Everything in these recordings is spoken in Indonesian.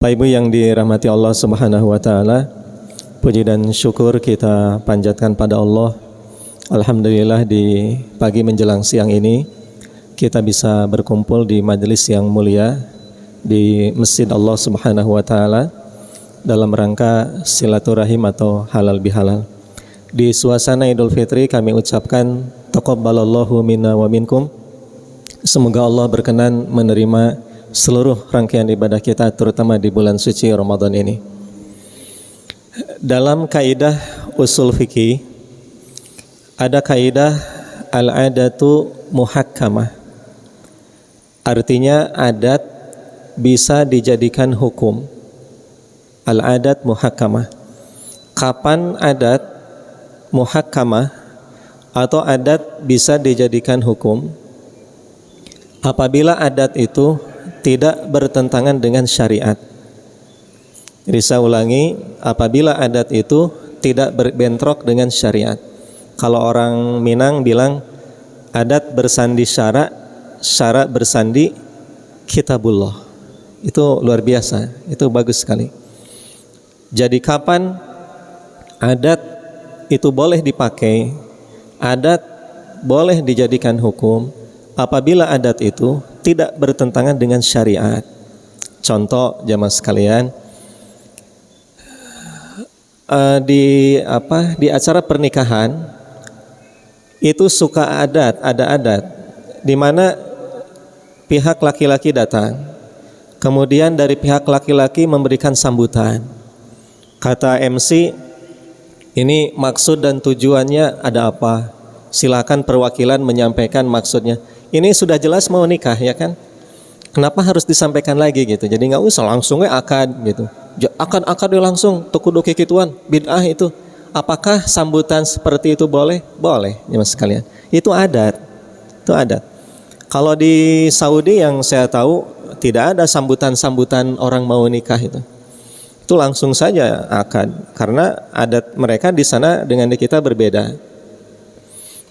Bapak Ibu yang dirahmati Allah Subhanahu wa taala, puji dan syukur kita panjatkan pada Allah. Alhamdulillah di pagi menjelang siang ini kita bisa berkumpul di majelis yang mulia di Masjid Allah Subhanahu wa taala dalam rangka silaturahim atau halal bihalal. Di suasana Idul Fitri kami ucapkan taqabbalallahu minna wa minkum. Semoga Allah berkenan menerima seluruh rangkaian ibadah kita, terutama di bulan suci Ramadan ini. Dalam kaidah usul fikih ada kaidah al-adatu muhakkamah. Artinya adat bisa dijadikan hukum. Al-adat muhakkamah. Kapan adat muhakkamah atau adat bisa dijadikan hukum? Apabila adat itu tidak bertentangan dengan syariat. Jadi saya ulangi, apabila adat itu tidak berbentrok dengan syariat. Kalau orang Minang bilang adat bersandi syarak, syarak bersandi kitabullah. Itu luar biasa, itu bagus sekali. Jadi kapan adat itu boleh dipakai, adat boleh dijadikan hukum apabila adat itu tidak bertentangan dengan syariat. Contoh jamaah sekalian, di acara pernikahan itu suka ada adat di mana pihak laki-laki datang, kemudian dari pihak laki-laki memberikan sambutan. Kata MC, ini maksud dan tujuannya ada apa? Silakan perwakilan menyampaikan maksudnya. Ini sudah jelas mau nikah ya kan? Kenapa harus disampaikan lagi gitu? Jadi nggak usah langsungnya akad gitu. Akad langsung tukudu kikituan bid'ah itu. Apakah sambutan seperti itu boleh? Boleh ya mas sekalian. Itu adat. Itu adat. Kalau di Saudi yang saya tahu tidak ada sambutan-sambutan orang mau nikah itu. Itu langsung saja akad karena adat mereka di sana dengan di kita berbeda.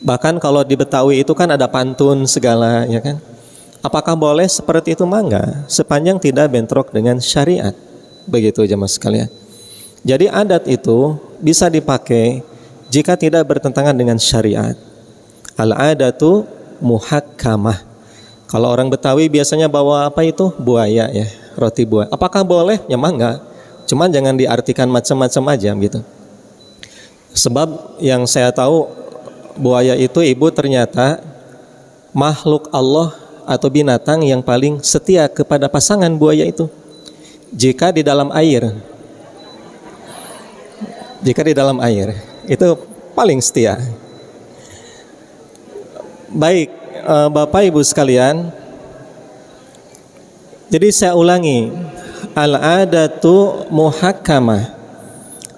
Bahkan kalau di Betawi itu kan ada pantun segala ya kan. Apakah boleh seperti itu? Mangga, sepanjang tidak bentrok dengan syariat. Begitu jemaah sekalian. Jadi adat itu bisa dipakai jika tidak bertentangan dengan syariat. Al-adatu muhakkamah. Kalau orang Betawi biasanya bawa apa itu? Buaya ya, roti buaya. Apakah boleh? Ya mangga. Cuman jangan diartikan macam-macam aja gitu. Sebab yang saya tahu buaya itu ibu ternyata makhluk Allah atau binatang yang paling setia kepada pasangan buaya itu. Jika di dalam air itu paling setia. Baik Bapak Ibu sekalian, jadi saya ulangi, al-adatu muhakkamah.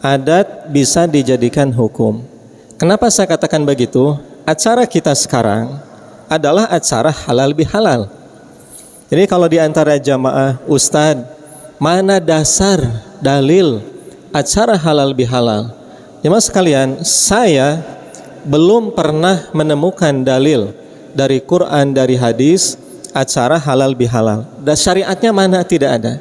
Adat bisa dijadikan hukum. Kenapa saya katakan begitu? Acara kita sekarang adalah acara halal bihalal. Jadi kalau di antara jamaah ustadz, mana dasar dalil acara halal bihalal? Jemaah sekalian, saya belum pernah menemukan dalil dari Quran, dari hadis acara halal bihalal. Dan syariatnya mana? Tidak ada.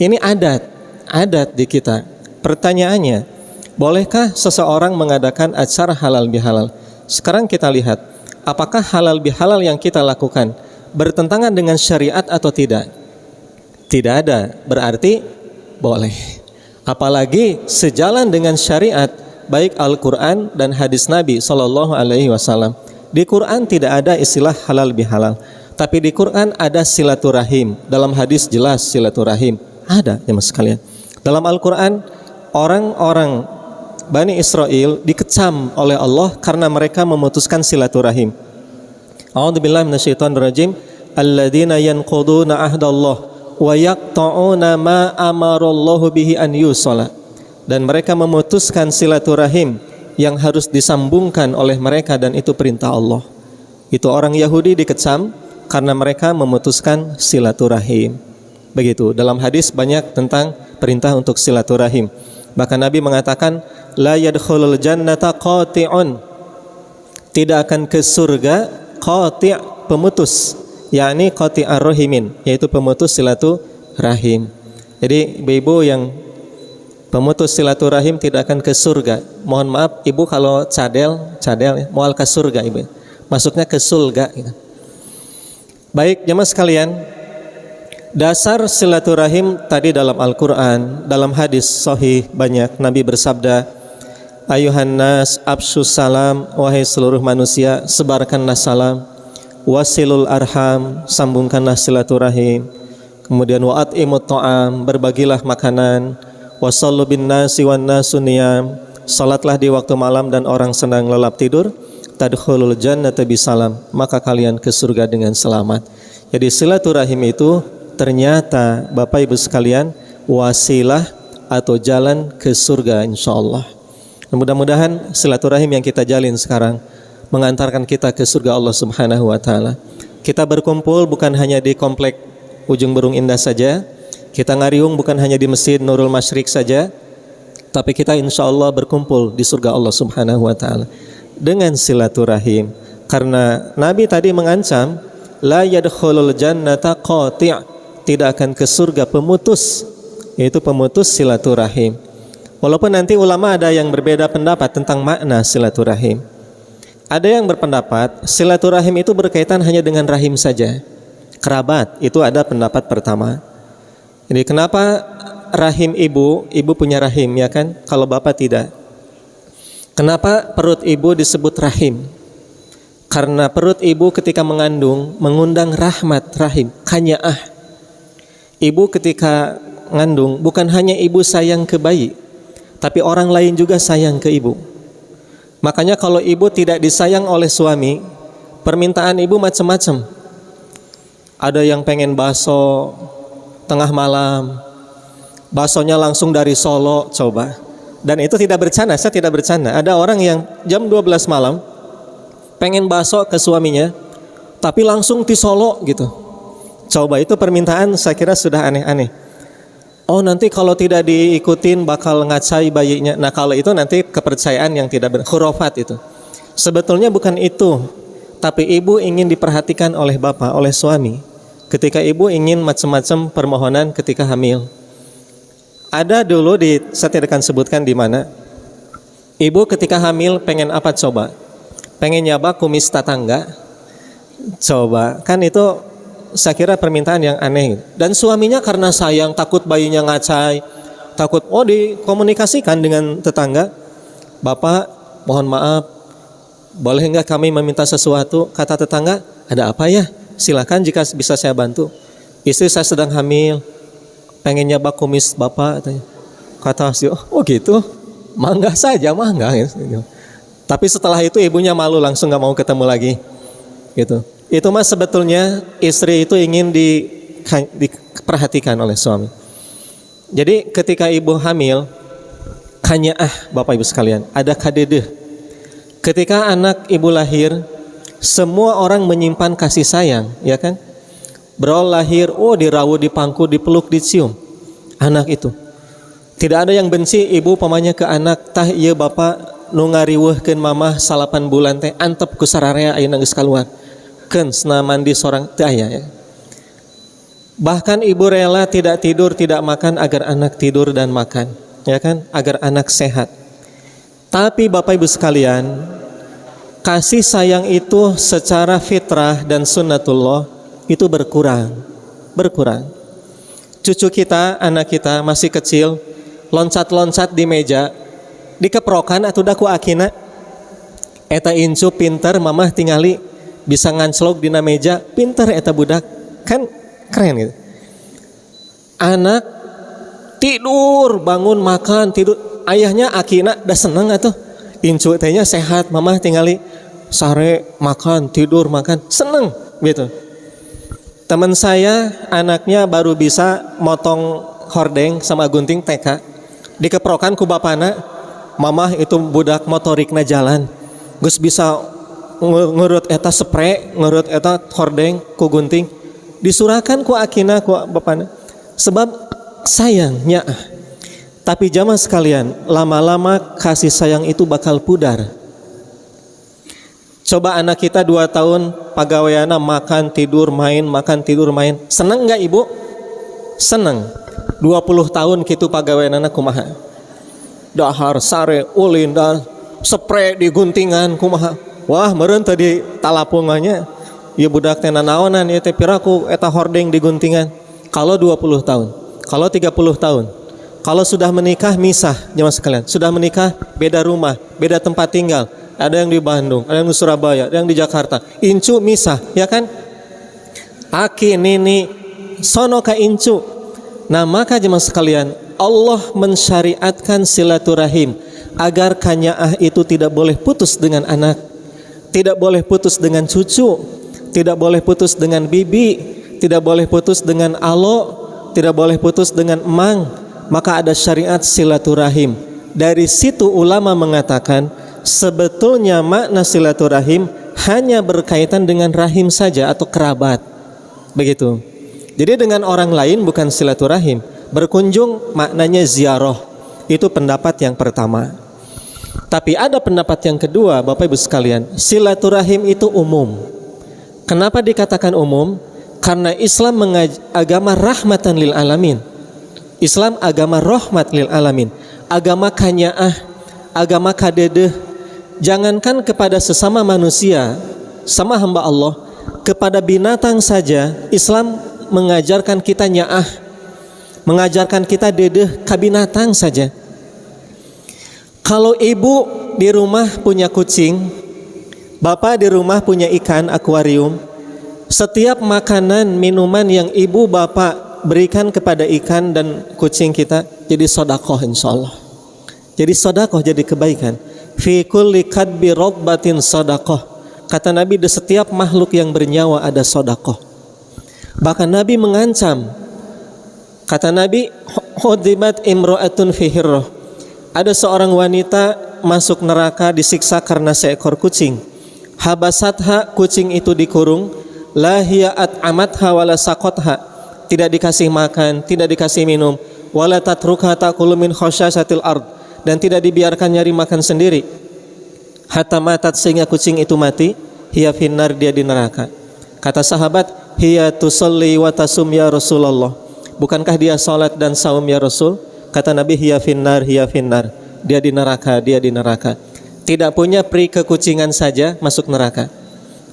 Ini adat di kita. Pertanyaannya, bolehkah seseorang mengadakan acara halal bihalal? Sekarang kita lihat, apakah halal bihalal yang kita lakukan bertentangan dengan syariat atau tidak? Tidak ada, berarti boleh. Apalagi sejalan dengan syariat, baik Al-Quran dan hadis Nabi SAW. Di Quran tidak ada istilah halal bihalal, tapi di Quran ada silaturahim. Dalam hadis jelas silaturahim ada, jemaah sekalian. Dalam Al-Quran orang-orang Bani Israel dikecam oleh Allah karena mereka memutuskan silaturahim. A'udzubillahi minasyaitonirrajim. Alladzina yanquduna ahdallah wa yaqta'una ma amarallahu bihi an yusala. Dan mereka memutuskan silaturahim yang harus disambungkan oleh mereka dan itu perintah Allah. Itu orang Yahudi dikecam karena mereka memutuskan silaturahim. Begitu. Dalam hadis banyak tentang perintah untuk silaturahim. Bahkan Nabi mengatakan la yadkhulul jannata qati'un, tidak akan ke surga qati', pemutus, yakni qati'ar rahimin, yaitu pemutus silaturahim. Jadi ibu-ibu yang pemutus silaturahim tidak akan ke surga. Mohon maaf ibu kalau cadel ya, moal ke surga ibu. Masuknya ke surga gitu. Baik jemaah sekalian, dasar silaturahim tadi dalam Al-Quran, dalam hadis sahih banyak. Nabi bersabda, ayuhan nas absyus salam, wahai seluruh manusia sebarkanlah salam, wasilul arham, sambungkanlah silaturahim, kemudian wa'at'imut ta'am, berbagilah makanan, wasallu bin nasi wan nasu niyam, salatlah di waktu malam dan orang sedang lelap tidur, tadkhulul jannata bisalam, maka kalian ke surga dengan selamat. Jadi silaturahim itu ternyata Bapak Ibu sekalian wasilah atau jalan ke surga insyaallah. Mudah-mudahan silaturahim yang kita jalin sekarang mengantarkan kita ke surga Allah Subhanahu wa taala. Kita berkumpul bukan hanya di komplek Ujung Berung Indah saja, kita ngariung bukan hanya di Masjid Nurul Masyriq saja, tapi kita insyaallah berkumpul di surga Allah Subhanahu wa taala dengan silaturahim. Karena Nabi tadi mengancam la yadkhulul jannata qati', tidak akan ke surga pemutus, yaitu pemutus silaturahim. Walaupun nanti ulama ada yang berbeda pendapat tentang makna silaturahim. Ada yang berpendapat silaturahim itu berkaitan hanya dengan rahim saja, kerabat, itu ada pendapat pertama. Jadi kenapa rahim ibu punya rahim ya kan, kalau bapak tidak? Kenapa perut ibu disebut rahim? Karena perut ibu ketika mengandung mengundang rahmat rahim, kanyaah. Ibu ketika mengandung bukan hanya ibu sayang ke bayi, tapi orang lain juga sayang ke ibu. Makanya kalau ibu tidak disayang oleh suami, permintaan ibu macam-macam. Ada yang pengen bakso tengah malam, baksonya langsung dari Solo, coba. Dan itu tidak bercanda, saya tidak bercanda. Ada orang yang jam 12 malam pengen bakso ke suaminya, tapi langsung di Solo gitu. Coba, itu permintaan saya kira sudah aneh-aneh. Oh nanti kalau tidak diikutin bakal ngacai bayinya. Nah kalau itu nanti kepercayaan yang tidak benar, khurafat itu. Sebetulnya bukan itu, tapi ibu ingin diperhatikan oleh bapak, oleh suami. Ketika ibu ingin macam-macam permohonan ketika hamil. Ada dulu saya tidak akan sebutkan di mana. Ibu ketika hamil pengen apa coba? Pengen nyaba kumis tetangga. Coba, kan itu saya kira permintaan yang aneh. Dan suaminya karena sayang, takut bayinya ngacai, takut dikomunikasikan dengan tetangga. Bapak, mohon maaf, boleh enggak kami meminta sesuatu? Kata tetangga, ada apa ya? Silakan jika bisa saya bantu. Istri saya sedang hamil, pengen nyaba kumis bapak. Kata si, oh gitu, mangga saja, mangga. Tapi setelah itu ibunya malu, langsung nggak mau ketemu lagi. Gitu. Itu mas sebetulnya istri itu ingin diperhatikan oleh suami. Jadi ketika ibu hamil, Bapak Ibu sekalian, ada kadedeh. Ketika anak ibu lahir, semua orang menyimpan kasih sayang, ya kan? Berawal lahir, dirawat, dipangku, dipeluk, dicium anak itu. Tidak ada yang benci ibu pamanya ke anak, tah ieu bapak nu ngariweuhkeun mamah 8 bulan teh antep ku sararea ayeuna geus kaluar. Keun sena mandi sorang teu aya ya. Bahkan ibu rela tidak tidur, tidak makan agar anak tidur dan makan, ya kan? Agar anak sehat. Tapi Bapak Ibu sekalian, kasih sayang itu secara fitrah dan sunnatullah itu berkurang. Cucu kita, anak kita masih kecil, loncat-loncat di meja, dikeprokan atau daku akina, eta incu pinter, mamah tingali bisa nganclok dina meja, pinter eta budak, kan keren gitu. Anak tidur, bangun, makan, tidur, ayahnya akina dah seneng atuh, incu tehnya sehat, mamah tingali sare makan, tidur, makan, seneng gitu. Teman saya anaknya baru bisa motong hordeng sama gunting TK, dikeprokan ku bapana, mamah itu budak motorikna jalan, geus bisa ngurut eta spray, ngurut eta hordeng ku gunting, disurahkan ku akina ku bapana, sebab sayangnya. Tapi jamaah sekalian, lama-lama kasih sayang itu bakal pudar. Coba anak kita 2 tahun pagaweana makan tidur main, makan tidur main, seneng nggak ibu? Seneng. 20 tahun kitu pagaweanana kumaha? Dahar sare ulin dan spray di guntingan kumaha? Wah, meureun tadi talapungannya. Ieu budak teh nanaonan ieu teh piraku eta hordeng di guntingan. Kalau 20 tahun, kalau 30 tahun, kalau sudah menikah misah jemaah sekalian. Sudah menikah beda rumah, beda tempat tinggal. Ada yang di Bandung, ada yang di Surabaya, ada yang di Jakarta. Incu misah, ya kan? Aki nini sono ka incu. Nah, maka jemaah sekalian, Allah mensyariatkan silaturahim agar kanyaah itu tidak boleh putus dengan anak, tidak boleh putus dengan cucu, tidak boleh putus dengan bibi, tidak boleh putus dengan alo, tidak boleh putus dengan emang. Maka ada syariat silaturahim. Dari situ ulama mengatakan sebetulnya makna silaturahim hanya berkaitan dengan rahim saja atau kerabat. Begitu. Jadi dengan orang lain bukan silaturahim. Berkunjung maknanya ziarah. Itu pendapat yang pertama. Tapi ada pendapat yang kedua, Bapak Ibu sekalian. Silaturahim itu umum. Kenapa dikatakan umum? Karena Islam agama rahmatan lil alamin. Islam agama rahmat lil alamin. Agama kanyaah, agama kadedeh. Jangankan kepada sesama manusia, sama hamba Allah, kepada binatang saja Islam mengajarkan kita nyaah, mengajarkan kita dedeh ka binatang saja. Kalau ibu di rumah punya kucing, bapak di rumah punya ikan akuarium, setiap makanan minuman yang ibu bapak berikan kepada ikan dan kucing kita jadi sedekah insyaallah. Jadi sedekah, jadi kebaikan. Fi kulli kadbi rabbatin sedekah. Kata Nabi, di setiap makhluk yang bernyawa ada sedekah. Bahkan Nabi mengancam. Kata Nabi, hudibat imra'atun fi hirrah. Ada seorang wanita masuk neraka disiksa karena seekor kucing. Habasatha, kucing itu dikurung. La hiya at'amatha wala saqatha. Tidak dikasih makan, tidak dikasih minum. Wala tatrukha ta'kulu min khasyasatil ard. Dan tidak dibiarkan nyari makan sendiri. Hatta matat, sehingga kucing itu mati. Hiya finnar, dia di neraka. Kata sahabat, hiya tusalli wa tasum ya Rasulullah. Bukankah dia salat dan saum ya Rasul? Kata Nabi, hiya finnar, hiya finnar. Dia di neraka, dia di neraka. Tidak punya pri kekucingan saja masuk neraka.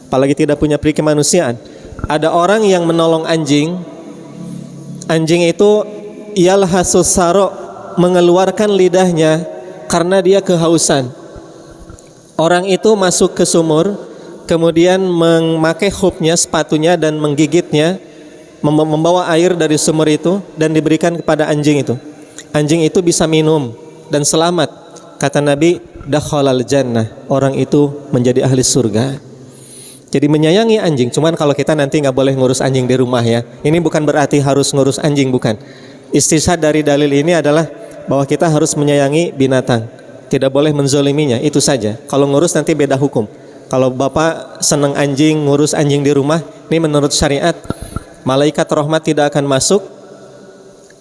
Apalagi tidak punya pri kemanusiaan. Ada orang yang menolong anjing. Anjing itu yalhasus saro, mengeluarkan lidahnya karena dia kehausan. Orang itu masuk ke sumur, kemudian memakai khufnya, sepatunya, dan menggigitnya, membawa air dari sumur itu dan diberikan kepada anjing itu. Anjing itu bisa minum dan selamat. Kata Nabi, dakhalal jannah, orang itu menjadi ahli surga. Jadi menyayangi anjing. Cuman kalau kita nanti nggak boleh ngurus anjing di rumah ya. Ini bukan berarti harus ngurus anjing, bukan. Istishhad dari dalil ini adalah bahwa kita harus menyayangi binatang. Tidak boleh menzoliminya, itu saja. Kalau ngurus nanti beda hukum. Kalau bapak senang anjing, ngurus anjing di rumah, ini menurut syariat, malaikat rahmat tidak akan masuk.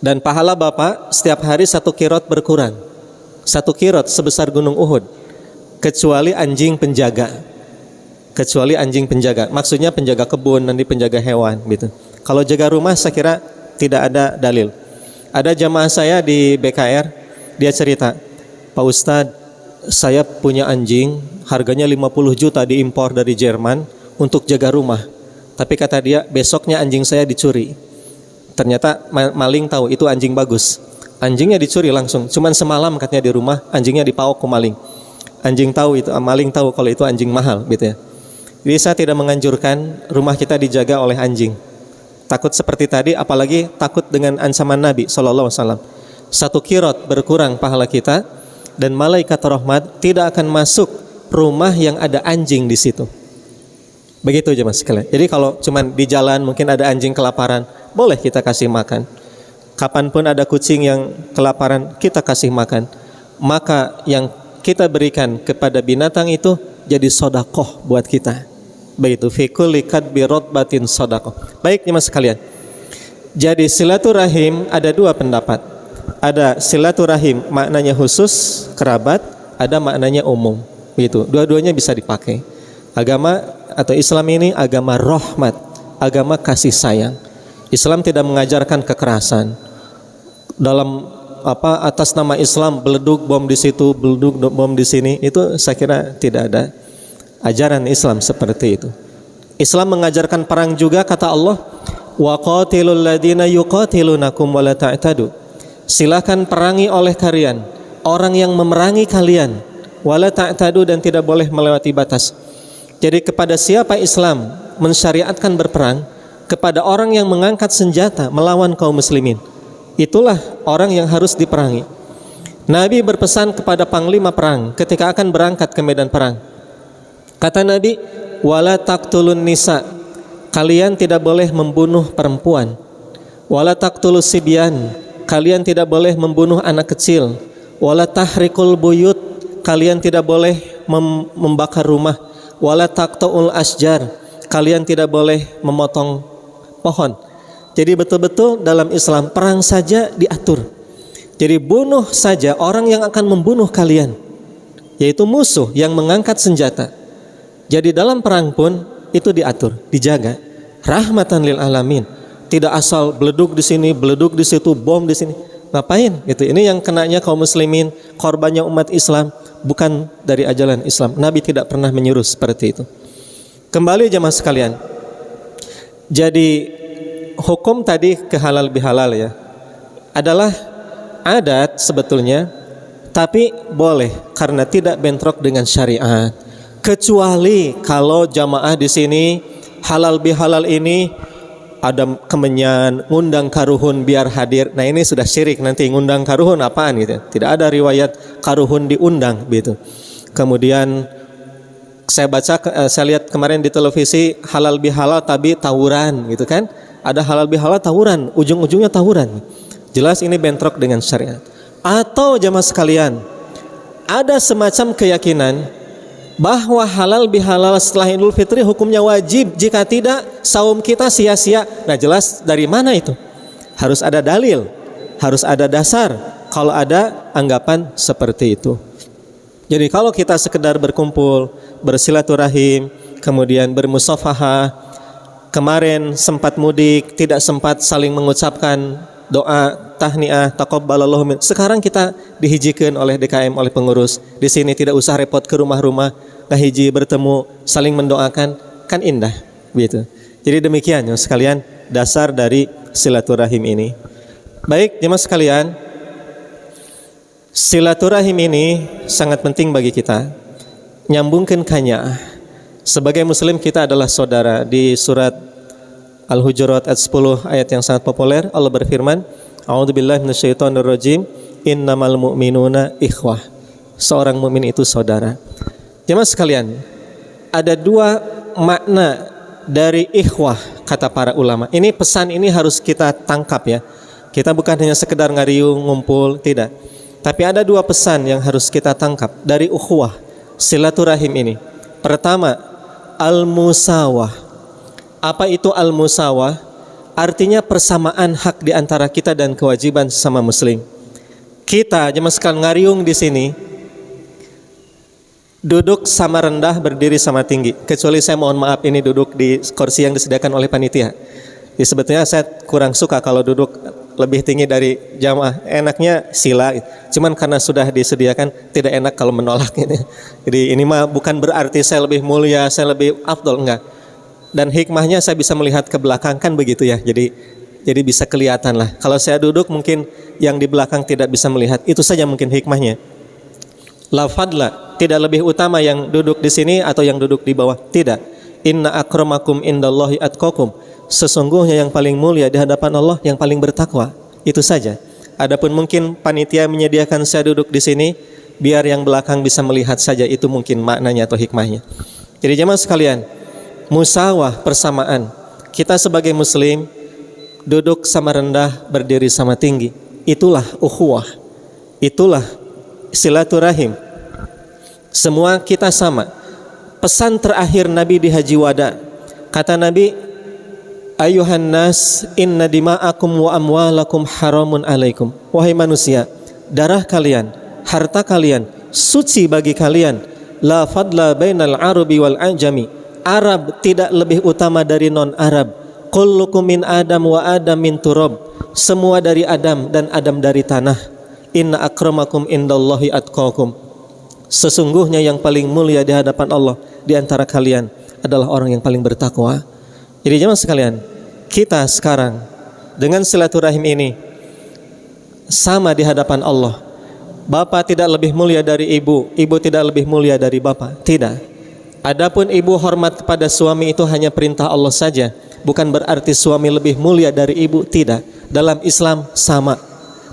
Dan pahala bapak setiap hari 1 qirot berkurang. 1 qirot sebesar gunung Uhud. Kecuali anjing penjaga. Kecuali anjing penjaga, maksudnya penjaga kebun, nanti penjaga hewan gitu. Kalau jaga rumah saya kira tidak ada dalil. Ada jamaah saya di BKR, dia cerita, Pak Ustadz, saya punya anjing, harganya 50 juta diimpor dari Jerman untuk jaga rumah. Tapi kata dia, besoknya anjing saya dicuri. Ternyata maling tahu itu anjing bagus. Anjingnya dicuri langsung, cuman semalam katanya di rumah, anjingnya dipaok ke maling. Anjing tahu itu, maling tahu kalau itu anjing mahal gitu ya. Jadi saya tidak menganjurkan rumah kita dijaga oleh anjing. Takut seperti tadi, apalagi takut dengan ancaman Nabi SAW. 1 qirot berkurang pahala kita, dan malaikat rahmat tidak akan masuk rumah yang ada anjing di situ. Begitu aja mas sekalian. Jadi kalau cuman di jalan mungkin ada anjing kelaparan, boleh kita kasih makan. Kapanpun ada kucing yang kelaparan, kita kasih makan. Maka yang kita berikan kepada binatang itu jadi sedekah buat kita. Begitu, fi kulli kadbi ratbatin sedekah. Baik mas sekalian. Jadi silaturahim ada 2 pendapat. Ada silaturahim maknanya khusus kerabat, ada maknanya umum. Begitu. Dua-duanya bisa dipakai. Agama atau Islam ini agama rahmat, agama kasih sayang. Islam tidak mengajarkan kekerasan. dalam atas nama Islam beleduk bom di situ, beleduk bom di sini, itu saya kira tidak ada ajaran Islam seperti itu. Islam mengajarkan perang juga, kata Allah, wa qatilul ladina yuqatilunakum wa la ta'tadu. Silakan perangi oleh kalian orang yang memerangi kalian, wa la ta'tadu, dan tidak boleh melewati batas. Jadi kepada siapa Islam mensyariatkan berperang? Kepada orang yang mengangkat senjata melawan kaum muslimin. Itulah orang yang harus diperangi. Nabi berpesan kepada panglima perang ketika akan berangkat ke medan perang. Kata Nabi, wala taqtulun nisa, kalian tidak boleh membunuh perempuan. Wala taqtulus sibyan, kalian tidak boleh membunuh anak kecil. Wala tahrikul buyut, kalian tidak boleh membakar rumah. Wala taqta'ul asjar, kalian tidak boleh memotong pohon. Jadi betul-betul dalam Islam perang saja diatur. Jadi bunuh saja orang yang akan membunuh kalian, yaitu musuh yang mengangkat senjata. Jadi dalam perang pun itu diatur, dijaga. Rahmatan lil alamin. Tidak asal beleduk di sini, beleduk di situ, bom di sini. Ngapain? Itu ini yang kenanya kaum muslimin, korbannya umat Islam, bukan dari ajaran Islam. Nabi tidak pernah menyuruh seperti itu. Kembali jemaah sekalian. Jadi hukum tadi kehalal bihalal ya adalah adat sebetulnya, tapi boleh karena tidak bentrok dengan syariat. Kecuali kalau jamaah di sini halal bihalal ini ada kemenyan, ngundang karuhun biar hadir. Nah ini sudah syirik, nanti ngundang karuhun apaan gitu. Tidak ada riwayat karuhun diundang gitu. Kemudian saya lihat kemarin di televisi halal bihalal tapi tawuran gitu kan. Ada halal bihalal tawuran, ujung-ujungnya tawuran. Jelas ini bentrok dengan syariat. Atau jamaah sekalian, ada semacam keyakinan bahwa halal bihalal setelah Idul Fitri hukumnya wajib, jika tidak saum kita sia-sia. Nah jelas dari mana itu? Harus ada dalil, harus ada dasar kalau ada anggapan seperti itu. Jadi kalau kita sekedar berkumpul, bersilaturahim, kemudian bermusafahah, kemarin sempat mudik, tidak sempat saling mengucapkan doa tahniah taqabbalallahu min. Sekarang kita dihijikeun oleh DKM, oleh pengurus. Di sini tidak usah repot ke rumah-rumah, ngahiji bertemu, saling mendoakan, kan indah begitu. Jadi demikian ya sekalian dasar dari silaturahim ini. Baik jemaah sekalian, silaturahim ini sangat penting bagi kita. Nyambungkan kanya. Sebagai muslim kita adalah saudara. Di surat Al-Hujurat ayat 10 ayat yang sangat populer, Allah berfirman, A'udzubillahi minasyaitonirrajim, innamal mu'minuna ikhwah. Seorang mukmin itu saudara. Jemaah sekalian, ada dua makna dari ikhwah kata para ulama. Ini pesan ini harus kita tangkap ya. Kita bukan hanya sekedar ngariung ngumpul, tidak. Tapi ada dua pesan yang harus kita tangkap dari ukhuwah, silaturahim ini. Pertama, al-musawah. Apa itu al-musawah? Artinya persamaan hak di antara kita dan kewajiban sesama muslim. Kita jemaah sekalian ngariung di sini, duduk sama rendah, berdiri sama tinggi. Kecuali saya mohon maaf ini duduk di kursi yang disediakan oleh panitia. Jadi sebetulnya saya kurang suka kalau duduk lebih tinggi dari jamaah. Enaknya sila, cuman karena sudah disediakan tidak enak kalau menolak ini. Jadi ini mah bukan berarti saya lebih mulia, saya lebih afdol, enggak. Dan hikmahnya saya bisa melihat ke belakang kan begitu ya. Jadi bisa kelihatan lah. Kalau saya duduk mungkin yang di belakang tidak bisa melihat. Itu saja mungkin hikmahnya. La fadla, tidak lebih utama yang duduk di sini atau yang duduk di bawah. Tidak. Inna akramakum indallahi atqakum. Sesungguhnya yang paling mulia di hadapan Allah yang paling bertakwa. Itu saja. Adapun mungkin panitia menyediakan saya duduk di sini biar yang belakang bisa melihat saja, itu mungkin maknanya atau hikmahnya. Jadi jemaah sekalian, musawah, persamaan. Kita sebagai muslim duduk sama rendah, berdiri sama tinggi. Itulah ukhuwah. Itulah silaturahim. Semua kita sama. Pesan terakhir Nabi di Haji Wada, kata Nabi, ayuhan nas inna dima'akum wa amwalakum haramun alaikum. Wahai manusia, darah kalian, harta kalian suci bagi kalian. La fadla bainal arabi wal ajami. Arab tidak lebih utama dari non-Arab. Kullukum min Adam wa Adam min turab. semua dari Adam dan Adam dari tanah. Inna akramakum indallahi atqakum. Sesungguhnya yang paling mulia di hadapan Allah di antara kalian adalah orang yang paling bertakwa. Jadi jemaah sekalian, kita sekarang dengan silaturahim ini sama di hadapan Allah. Bapak tidak lebih mulia dari ibu, ibu tidak lebih mulia dari bapak. Tidak. Adapun ibu hormat kepada suami itu hanya perintah Allah saja, bukan berarti suami lebih mulia dari ibu. Tidak. Dalam Islam sama.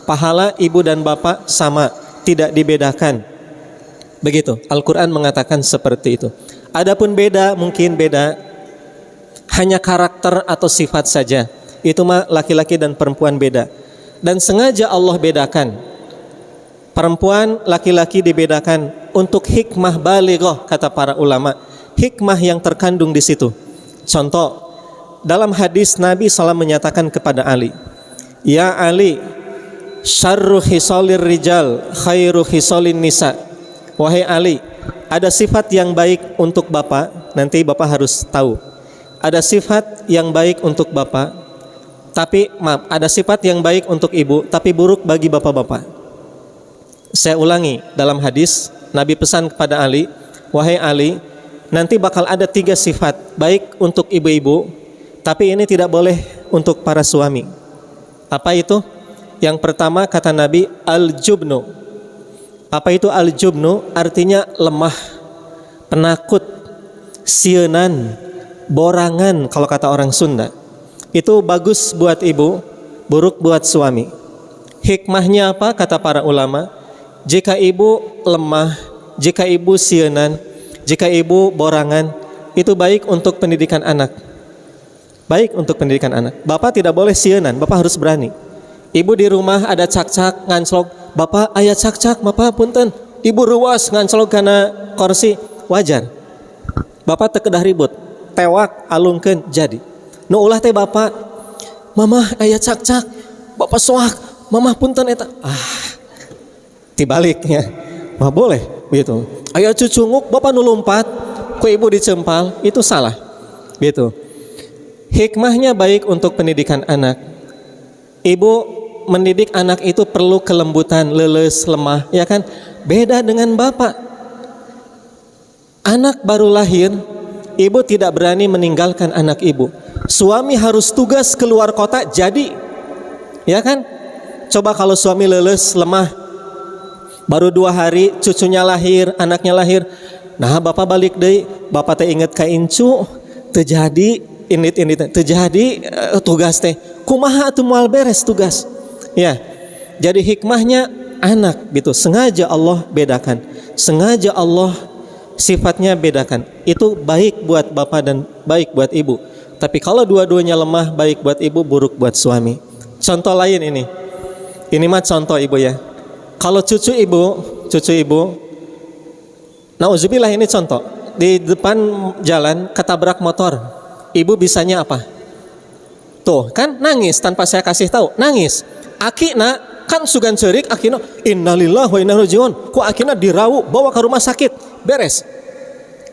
Pahala ibu dan bapak sama, tidak dibedakan. Begitu. Al-Quran mengatakan seperti itu. Adapun beda, mungkin beda hanya karakter atau sifat saja. Itu mah laki-laki dan perempuan beda. Dan sengaja Allah bedakan. Perempuan, laki-laki dibedakan untuk hikmah balighah, kata para ulama. Hikmah yang terkandung di situ. Contoh, dalam hadis Nabi SAW menyatakan kepada Ali, Ya Ali, syarru khisalir rijal, khairu khisalin nisa. Wahai Ali, ada sifat yang baik untuk bapak, nanti bapak harus tahu. Ada sifat yang baik untuk bapak, tapi maaf, ada sifat yang baik untuk ibu, tapi buruk bagi bapak-bapak. Saya ulangi, dalam hadis Nabi pesan kepada Ali, wahai Ali, nanti bakal ada 3 sifat baik untuk ibu-ibu, tapi ini tidak boleh untuk para suami. Apa itu? Yang pertama kata Nabi, al-jubnu. Apa itu al-jubnu? Artinya lemah, penakut, sieunan, borangan kalau kata orang Sunda. Itu bagus buat ibu, buruk buat suami. Hikmahnya apa? Kata para ulama, jika ibu lemah, jika ibu sieunan, jika ibu borangan, itu baik untuk pendidikan anak. Baik untuk pendidikan anak. Bapak tidak boleh sieunan, bapak harus berani. Ibu di rumah ada cak-cak, nganclok, bapak aya cak-cak, bapak punten. Ibu ruas nganclok karena kursi, wajar. Bapak teu kedah ribut, tewak alungkeun jadi. Nu ulah teh bapak, mamah aya cak-cak, bapak soak, mamah punten eta. Tibaliknya, mah boleh gitu. Aya cucunguk, bapak nu lompat, ku ibu dicempal, itu salah. Gitu. Hikmahnya baik untuk pendidikan anak. Ibu mendidik anak itu perlu kelembutan, leuleus, lemah, ya kan? Beda dengan bapak. Anak baru lahir, ibu tidak berani meninggalkan anak ibu. Suami harus tugas keluar kota, jadi, ya kan? Coba kalau suami leuleus, lemah, baru 2 hari cucunya lahir, anaknya lahir. Nah bapak balik deui, bapak teh inget ka incu, teu jadi indit-indit, teu jadi tugas teh. Kumaha atuh moal beres tugas. Ya. Jadi hikmahnya anak gitu. Sengaja Allah bedakan. Sengaja Allah sifatnya bedakan. Itu baik buat bapak dan baik buat ibu. Tapi kalau dua-duanya lemah, baik buat ibu, buruk buat suami. Contoh lain ini. Ini mah contoh ibu ya. Kalau cucu ibu, nauzubillah ini contoh, di depan jalan ketabrak motor, ibu bisanya apa? Tuh kan nangis tanpa saya kasih tahu, nangis. Akina kan sugan ceurik, akina innalillahi wa inna ilaihi rajiun. Ku akina dirau bawa ke rumah sakit, beres.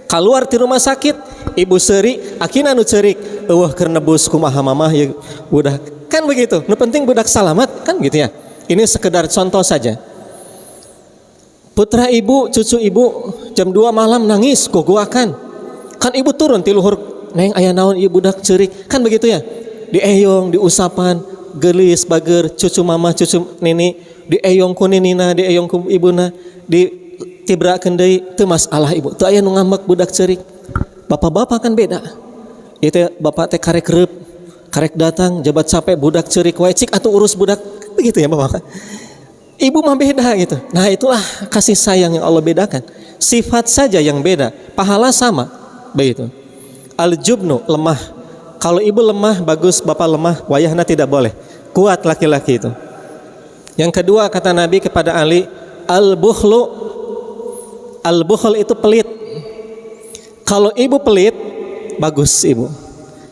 Keluar di rumah sakit, ibu seuri, akina nu ceurik, eueuh keur nebus kumaha mamah ya budak. Kan begitu. Nu penting budak salamat kan gitu ya. Ini sekedar contoh saja. Putra ibu, cucu ibu jam 2 malam nangis, gogoakan. Kan ibu turun ti luhur, neng aya naon ieu budak ceurik. Kan begitu ya. Dieyong, diusapan, geulis bager cucu mama, cucu nini, dieyong ku ninina, dieyong ku ibuna, ditibrakeun deui, teu masalah ibu. Teu aya nu ngambek budak ceurik. Bapak-bapak kan beda. Ieu teh bapak teh karek reup, karek datang jabat capek budak ceurik wae cik atuh urus budak. Begitu ya bapak. Ibu mah beda gitu. Nah itulah kasih sayang yang Allah bedakan. Sifat saja yang beda, pahala sama. Begitu. Al-jubnu, lemah. Kalau ibu lemah bagus, bapak lemah, wayahna tidak boleh. Kuat laki-laki itu. Yang kedua kata Nabi kepada Ali, al-bukhlu. Al-bukhl itu pelit. Kalau ibu pelit, bagus ibu.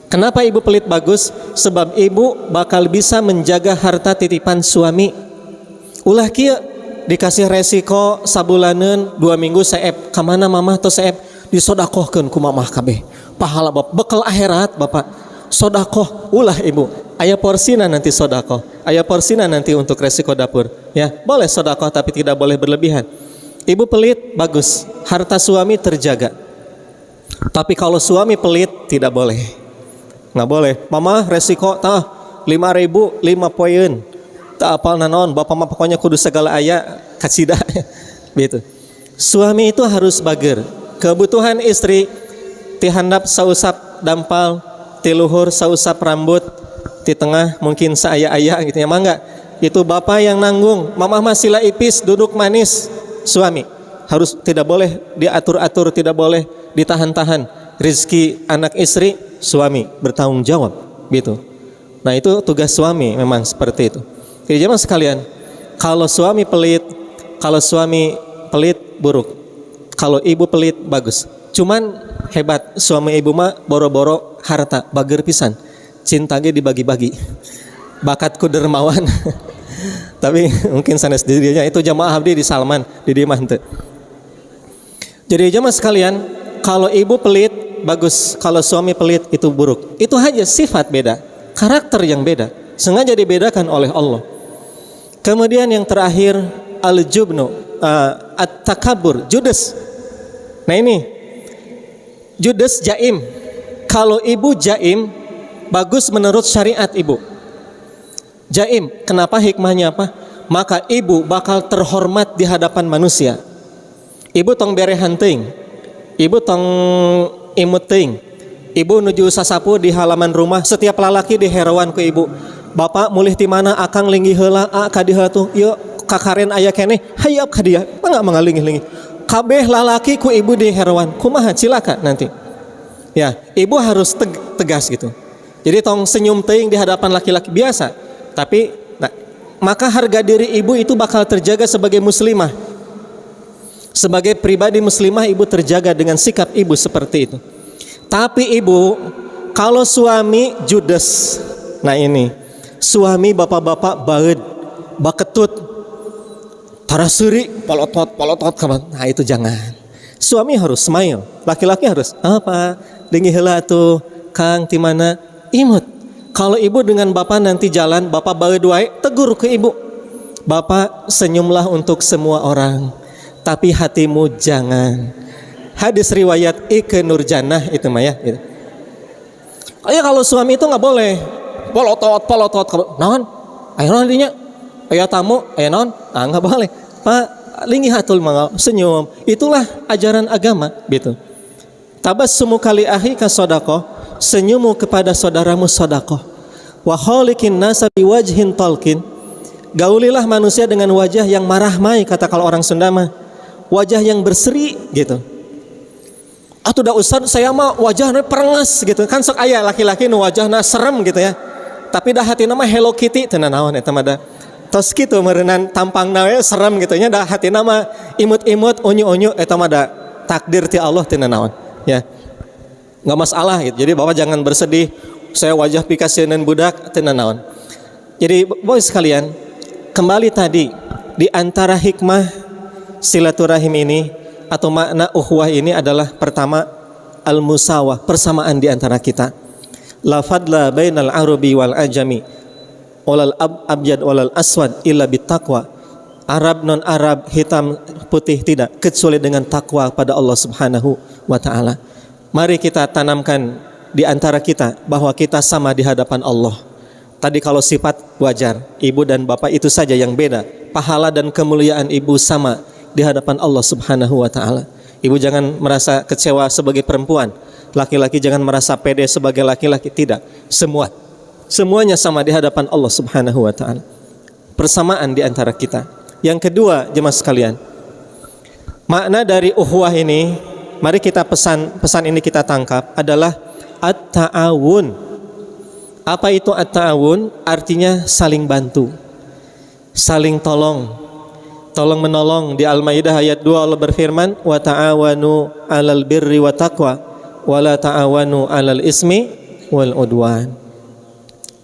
Kenapa ibu pelit bagus? Sebab ibu bakal bisa menjaga harta titipan suami. Ulah kieu dikasih resiko sabulaneun 2 minggu saeb ka mana mamah teu saeb disodakohkeun ku mamah kabeh. Pahala bapak bekal akhirat bapak. Sodakoh ulah ibu. aya porsina nanti sodako, aya porsina nanti untuk resiko dapur. Ya, boleh sodako tapi tidak boleh berlebihan. Ibu pelit, bagus, harta suami terjaga. Tapi kalau suami pelit, tidak boleh. Nggak boleh. Mama resiko tah 5.000 5 poin. Tak apal nanon, bapak mah pokoknya kudu segala aya kasida. Gitu. Suami itu harus bager. Kebutuhan istri tihandap sausap dampal, tiluhur sausap rambut, di tengah mungkin seaya-aya gitu ya, mangga. Itu bapak yang nanggung. Mama masih ipis, duduk manis. Suami harus tidak boleh diatur-atur, tidak boleh ditahan-tahan. Rizki anak istri, suami bertanggung jawab gitu. Nah itu tugas suami memang seperti itu. Jadi jemaah sekalian, kalau suami pelit buruk. Kalau ibu pelit bagus. Cuman hebat suami ibu mah boro-boro harta bager pisan. Cinta ge dibagi-bagi. Bakatku dermawan. Tapi mungkin sanes dirinya itu jamaah abdi di Salman di dieu mah henteu. Jadi jemaah sekalian, kalau ibu pelit bagus, kalau suami pelit itu buruk. Itu hanya sifat beda, karakter yang beda, sengaja dibedakan oleh Allah. Kemudian yang terakhir al-jubnu, at-takabbur, judes. Nah ini judes jaim. Kalau ibu jaim bagus menurut syariat ibu. Jaim, kenapa hikmahnya apa? Maka ibu bakal terhormat di hadapan manusia. Ibu tong berehan teuing. Ibu tong imut teuing. Ibu nuju sasapu di halaman rumah, setiap lalaki diherowan ku ibu. Bapak mulih ti mana akang linggih heula ka dieu tuh. Ieu kakaren aya keneh, hayap ka dieu. Mangga mangalinggih-linggih. Kabeh lalaki ku ibu diherowan. Kumaha cilaka nanti. Ya, ibu harus tegas gitu. Jadi tong senyum teuing di hadapan laki-laki biasa. Tapi maka harga diri ibu itu bakal terjaga sebagai muslimah. Sebagai pribadi muslimah, ibu terjaga dengan sikap ibu seperti itu. Tapi ibu, kalau suami judes, nah ini suami bapak-bapak baeud, baketut, tarasuri, polotot kaman. Nah itu jangan. Suami harus smile, laki-laki harus apa? Linggih heula tuh, Kang ti mana? Imut. Kalau ibu dengan bapak nanti jalan, bapak baeud wae, tegur ke ibu. Bapak senyumlah untuk semua orang, tapi hatimu jangan. Hadis riwayat Ikke Nurjanah itu mah ya. Gitu. Kalau suami itu nggak boleh polotot, naon? Ayo naon dinya? Ayo tamu, ayo naon? Ah nggak boleh. Pak linggih hatul mangga senyum. Itulah ajaran agama gitu. Tabassumu kali akhika shadaqah, senyummu kepada saudaramu sedekah. Wa khaliqin nasa biwajhin talqin, gaulilah manusia dengan wajah yang marahmai, kata kalau orang Sunda mah, wajah yang berseri gitu. Atuh da Ustaz saya mah wajahna perenges gitu kan, sok aya laki-laki nu wajahna serem gitu ya. Tapi dah hatina mah Hello Kitty teu naon eta mah da. Tos kitu meureunnan tampangna we serem gitu nya, dah hatina mah imut-imut unyu-unyu eta mah da takdir ti Allah teu naon ya. Nggak masalah gitu. Jadi bapak jangan bersedih, saya wajah pikasieun budak teu naon. Jadi bapak sekalian, kembali tadi di antara hikmah silaturahim ini atau makna ukhuwah ini adalah pertama al-musawah, persamaan di antara kita. La fadla bainal arabi wal ajami walal abjad walal aswad illa bittaqwa. Arab non Arab, hitam putih tidak, kecuali dengan takwa pada Allah Subhanahu wa taala. Mari kita tanamkan di antara kita bahwa kita sama di hadapan Allah. Tadi kalau sifat wajar, ibu dan bapak itu saja yang beda. Pahala dan kemuliaan ibu sama di hadapan Allah Subhanahu wa taala. Ibu jangan merasa kecewa sebagai perempuan. Laki-laki jangan merasa pede sebagai laki-laki, tidak. Semuanya sama di hadapan Allah Subhanahu wa taala. Persamaan di antara kita. Yang kedua, jemaah sekalian, makna dari ukhuwah ini, mari kita pesan ini kita tangkap adalah at-ta'awun. Apa itu at-ta'awun? Artinya saling bantu, saling tolong menolong. Di Al-Maidah ayat 2 Allah berfirman, wa ta'awanu 'alal birri wa taqwa wa la ta'awanu 'alal ismi wal udwan.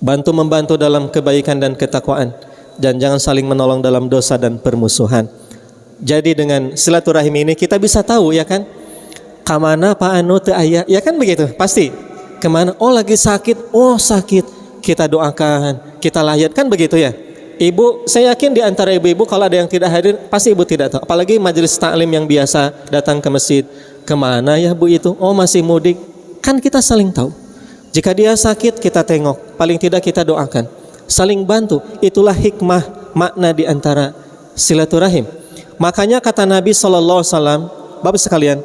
Bantu membantu dalam kebaikan dan ketakwaan, dan jangan saling menolong dalam dosa dan permusuhan. Jadi dengan silaturahim ini kita bisa tahu ya kan, kamana Pak Anu teu aya, ya kan begitu pasti. Kemana? Oh lagi sakit, oh sakit. kita doakan, kita layat, kan begitu ya. Ibu, saya yakin di antara ibu-ibu kalau ada yang tidak hadir, pasti ibu tidak tahu. Apalagi majelis taklim yang biasa datang ke masjid. Kemana ya bu itu? Oh masih mudik. Kan kita saling tahu. Jika dia sakit kita tengok, paling tidak kita doakan. Saling bantu, itulah hikmah makna di antara silaturahim. Makanya kata Nabi SAW, Bapak sekalian,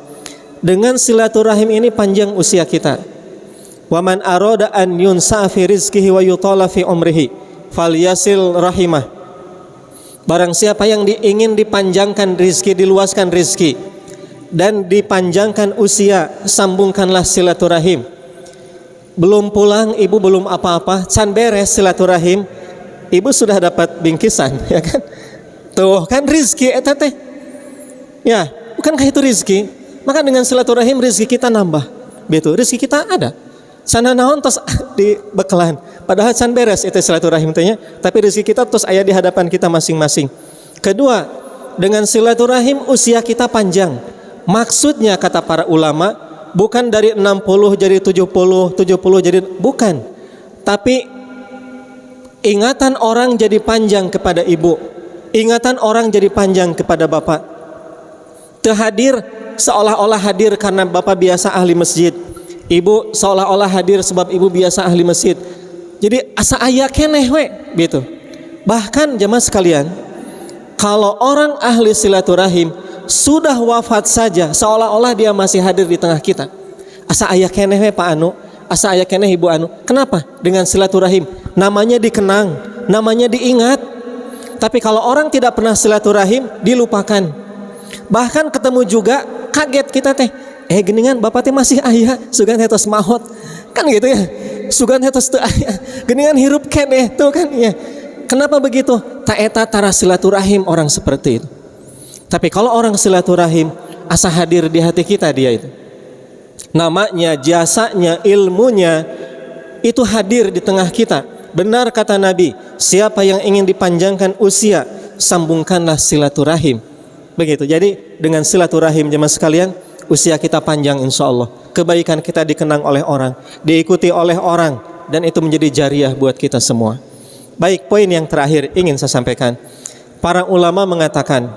dengan silaturahim ini panjang usia kita. Wa man arada an yunsa'a fi rizqihi wa yutala fi umrihi falyasil rahimah. Barang siapa yang ingin dipanjangkan rizki, diluaskan rizki dan dipanjangkan usia, sambungkanlah silaturahim. Belum pulang, ibu belum apa-apa, can beres silaturahim, ibu sudah dapat bingkisan, ya kan? Tuh kan rizki eta teh. Ya, bukankah itu rizki? Maka dengan silaturahim rizki kita nambah. Betul, rizki kita ada. Sana naon tos di bekelan. Padahal can beres itu silaturahim tehnya, tapi rezeki kita terus aya di hadapan kita masing-masing. Kedua, dengan silaturahim usia kita panjang. Maksudnya kata para ulama, bukan dari 60 jadi 70, 70 jadi bukan. Tapi ingatan orang jadi panjang kepada ibu. Ingatan orang jadi panjang kepada bapak. Terhadir seolah-olah hadir karena bapak biasa ahli masjid. Ibu seolah-olah hadir sebab ibu biasa ahli masjid. Jadi asa aya keneh we gitu. Bahkan jemaah sekalian, kalau orang ahli silaturahim sudah wafat saja seolah-olah dia masih hadir di tengah kita. Asa aya keneh we Pak Anu, asa aya keneh Ibu Anu. Kenapa? Dengan silaturahim namanya dikenang, namanya diingat. Tapi kalau orang tidak pernah silaturahim dilupakan. Bahkan ketemu juga kaget kita teh. Geningan bapak teh masih aya, sugan tos mahot. Kan gitu ya. Sugan tos teu aya. Geningan hirup keneh tuh kan ya. Kenapa begitu? Ta eta tara silaturahim orang seperti itu. Tapi kalau orang silaturahim asa hadir di hati kita dia itu. Namanya, jasanya, ilmunya itu hadir di tengah kita. Benar kata Nabi, siapa yang ingin dipanjangkan usia, sambungkanlah silaturahim. Begitu. Jadi dengan silaturahim jemaah sekalian, usia kita panjang insya Allah. Kebaikan kita dikenang oleh orang, diikuti oleh orang, dan itu menjadi jariah buat kita semua. Baik, poin yang terakhir ingin saya sampaikan. Para ulama mengatakan,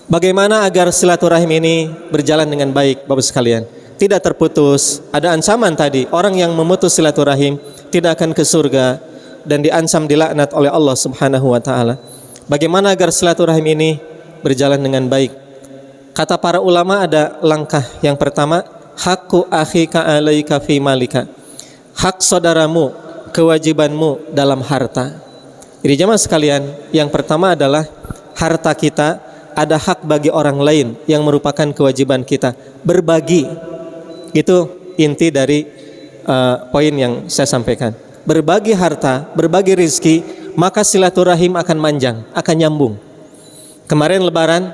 bagaimana agar silaturahim ini berjalan dengan baik, Bapak sekalian, tidak terputus. Ada ancaman tadi, orang yang memutus silaturahim tidak akan ke surga dan diancam dilaknat oleh Allah Subhanahu wa taala. Bagaimana agar silaturahim ini berjalan dengan baik? Kata para ulama ada langkah. Yang pertama, haqqu akhika alaika fi malika. Hak saudaramu, kewajibanmu dalam harta. Jadi jemaah sekalian, yang pertama adalah harta kita ada hak bagi orang lain yang merupakan kewajiban kita. Berbagi. Itu inti dari poin yang saya sampaikan. Berbagi harta, berbagi rizki, maka silaturahim akan manjang, akan nyambung. Kemarin lebaran